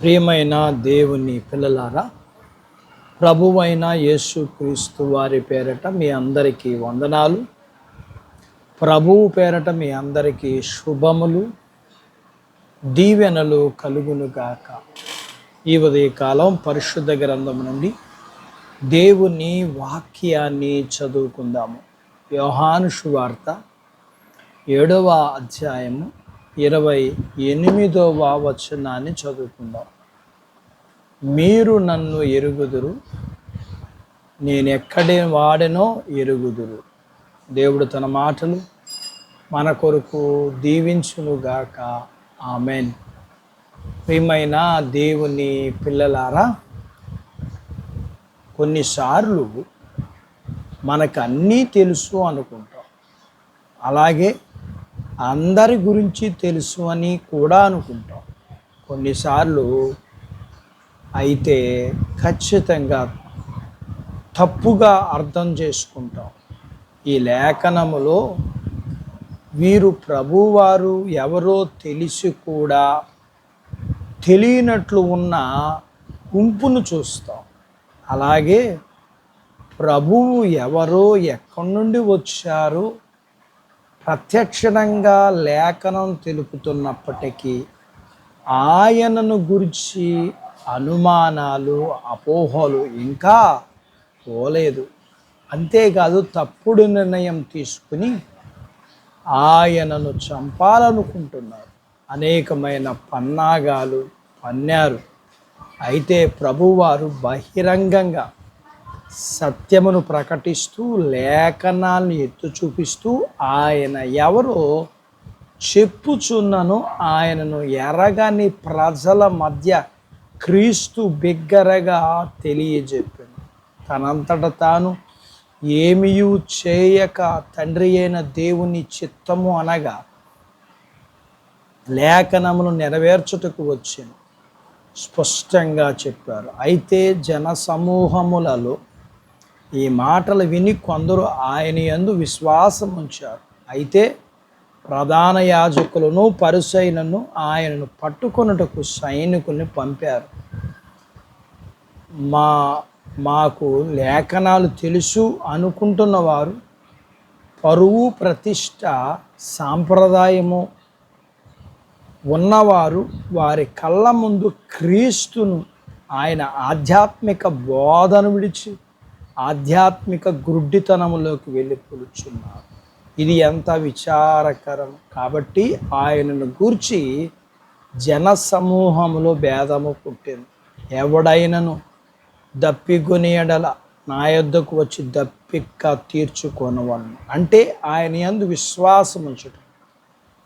ప్రియమైన దేవుని పిల్లలారా, ప్రభువైన యేసుక్రీస్తు వారి పేరట మీ అందరికీ వందనాలు. ప్రభువు పేరట మీ అందరికీ శుభములు, దీవెనలు కలుగునుగాక. ఈ ఉదయకాలం పరిశుద్ధ గ్రంథం నుండి దేవుని వాక్యాన్ని చదువుకుందాము. యోహాను సువార్త 7వ అధ్యాయము 28వ వచనాన్ని చదువుకుందాం. మీరు నన్ను ఎరుగుదురు, నేనెక్కడి వాడనో ఎరుగుదురు. దేవుడు తన మాటలు మన కొరకు దీవించునుగాక. ఆమెన్. ప్రియమైన దేవుని పిల్లలారా, కొన్నిసార్లు మనకు అన్నీ తెలుసు అనుకుంటాం, అలాగే అందరి గురించి తెలుసు అని కూడా అనుకుంటాం. కొన్నిసార్లు అయితే ఖచ్చితంగా తప్పుగా అర్థం చేసుకుంటాం. ఈ లేఖనములో వీరు ప్రభువారు ఎవరో తెలిసి కూడా తెలియనట్లు ఉన్న గుంపును చూస్తాం. అలాగే ప్రభువు ఎవరో, ఎక్కడి నుండి వచ్చారో ప్రత్యక్షంగా లేఖనం తెలుపుతున్నప్పటికీ ఆయనను గురించి అనుమానాలు, అపోహలు ఇంకా పోలేదు. అంతేకాదు, తప్పుడు నిర్ణయం తీసుకుని ఆయనను చంపాలనుకుంటున్నారు. అనేకమైన పన్నాగాలు పన్నారు. అయితే ప్రభువారు బహిరంగంగా సత్యమును ప్రకటిస్తూ, లేఖనాలను ఎత్తు చూపిస్తూ, ఆయన ఎవరో చెప్పుచున్నను ఆయనను ఎరగని ప్రజల మధ్య క్రీస్తు బిగ్గరగా తెలియజెప్పాను. తనంతట తాను ఏమీయూ చేయక తండ్రి అయిన దేవుని చిత్తము అనగా లేఖనమును నెరవేర్చుటకు వచ్చాను స్పష్టంగా చెప్పారు. అయితే జన సమూహములలో ఈ మాటలు విని కొందరు ఆయన యందు విశ్వాసం ఉంచారు. అయితే ప్రధాన యాజకులను పరిసయ్యులను ఆయనను పట్టుకొనుటకు సైనికుల్ని పంపారు. మాకు లేఖనాలు తెలుసు అనుకుంటున్న వారు పరువు, ప్రతిష్ట, సాంప్రదాయము ఉన్నవారు వారి కళ్ళ ముందు క్రీస్తును, ఆయన ఆధ్యాత్మిక బోధను విడిచి ఆధ్యాత్మిక గుడ్డితనములోకి వెళ్ళి పొలుచున్నారు. ఇది ఎంత విచారకరం. కాబట్టి ఆయనను గూర్చి జన సమూహములో భేదము పుట్టింది. ఎవడైనను దప్పికొని ఎడల నా యొద్దకు వచ్చి దప్పిక తీర్చుకొనవలను. అంటే ఆయన యందు విశ్వాసం ఉంచుట.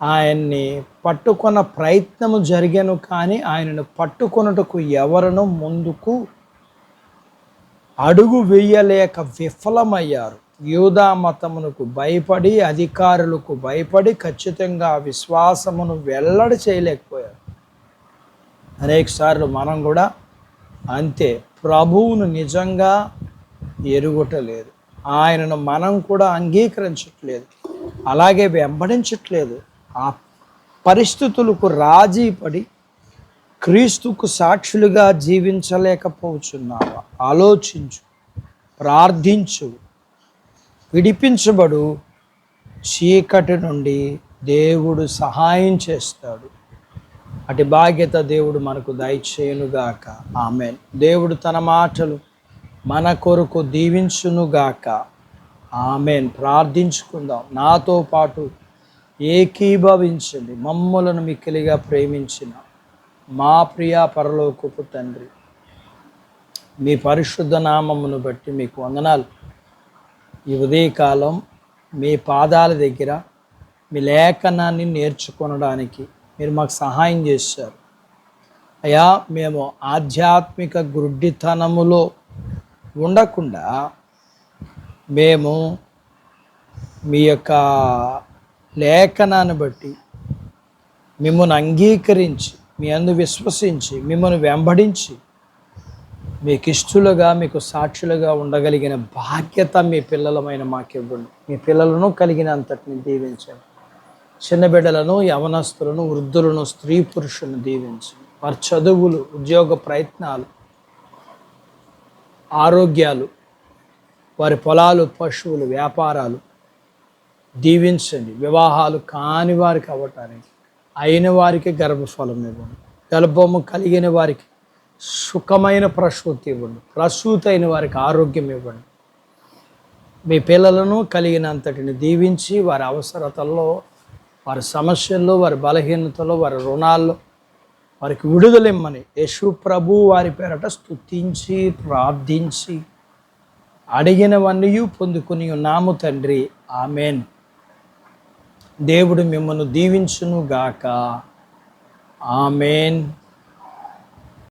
ఆయన్ని పట్టుకొన్న ప్రయత్నము జరిగాను, కానీ ఆయనను పట్టుకొనుటకు ఎవరను ముందుకు అడుగు వేయలేక విఫలమయ్యారు. యూదా మతమునకు భయపడి, అధికారులకు భయపడి ఖచ్చితంగా విశ్వాసమును వెల్లడి చేయలేకపోయారు. అనేకసార్లు మనం కూడా అంతే, ప్రభువును నిజంగా ఎరుగుటలేదు, ఆయనను మనం కూడా అంగీకరించట్లేదు, అలాగే వెంబడించట్లేదు. ఆ పరిస్థితులకు రాజీ పడి క్రీస్తుకు సాక్షులుగా జీవించలేకపోతున్నావా? ఆలోచించు, ప్రార్థించు, విడిపించబడు. చీకటి నుండి దేవుడు సహాయం చేస్తాడు. అటు బాధ్యత దేవుడు మనకు దయచేయునుగాక. ఆమేన్. దేవుడు తన మాటలు మన కొరకు దీవించునుగాక. ఆమేన్. ప్రార్థించుకుందాం. నాతో పాటు ఏకీభవించండి. మమ్ములను మిక్కిలిగా ప్రేమించిన మా ప్రియ పరలోకపు తండ్రి, మీ పరిశుద్ధ నామమును బట్టి మీకు వందనాలు. ఈ ఉదయకాలం మీ పాదాల దగ్గర మీ లేఖనాన్ని నేర్చుకొనడానికి మీరు మాకు సహాయం చేశారు. అయ్యా, మేము ఆధ్యాత్మిక గుడ్డితనములో ఉండకుండా మేము మీ యొక్క లేఖనాన్ని బట్టి మిమ్మల్ని అంగీకరించి, మీ అందు విశ్వసించి, మిమ్మల్ని వెంబడించి మీకు ఇష్టలుగా, మీకు సాక్షులుగా ఉండగలిగిన బాధ్యత మీ పిల్లలమైన మాకివ్వండి. మీ పిల్లలను కలిగినంతటిని దీవించండి. చిన్న బిడ్డలను, యవనస్తులను, వృద్ధులను, స్త్రీ పురుషులను దీవించండి. వారి చదువులు, ఉద్యోగ ప్రయత్నాలు, ఆరోగ్యాలు, వారి పొలాలు, పశువులు, వ్యాపారాలు దీవించండి. వివాహాలు కాని వారికి అవ్వటానికి, అయిన వారికి గర్భఫలం ఇవ్వండి. గర్భము కలిగిన వారికి సుఖమైన ప్రసూతి ఇవ్వండి. ప్రసూతి అయిన వారికి ఆరోగ్యం ఇవ్వండి. మీ పిల్లలను కలిగినంతటిని దీవించి వారి అవసరతల్లో, వారి సమస్యల్లో, వారి బలహీనతలో, వారి రుణాల్లో వారికి విడుదలిమ్మని యేసు ప్రభు వారి పేరట స్తుతించి ప్రార్థించి అడిగినవన్నీ పొందుకుని ఉన్నాము తండ్రి. ఆమెన్. దేవుడు మిమ్మల్ని దీవించును గాక. ఆమెన్.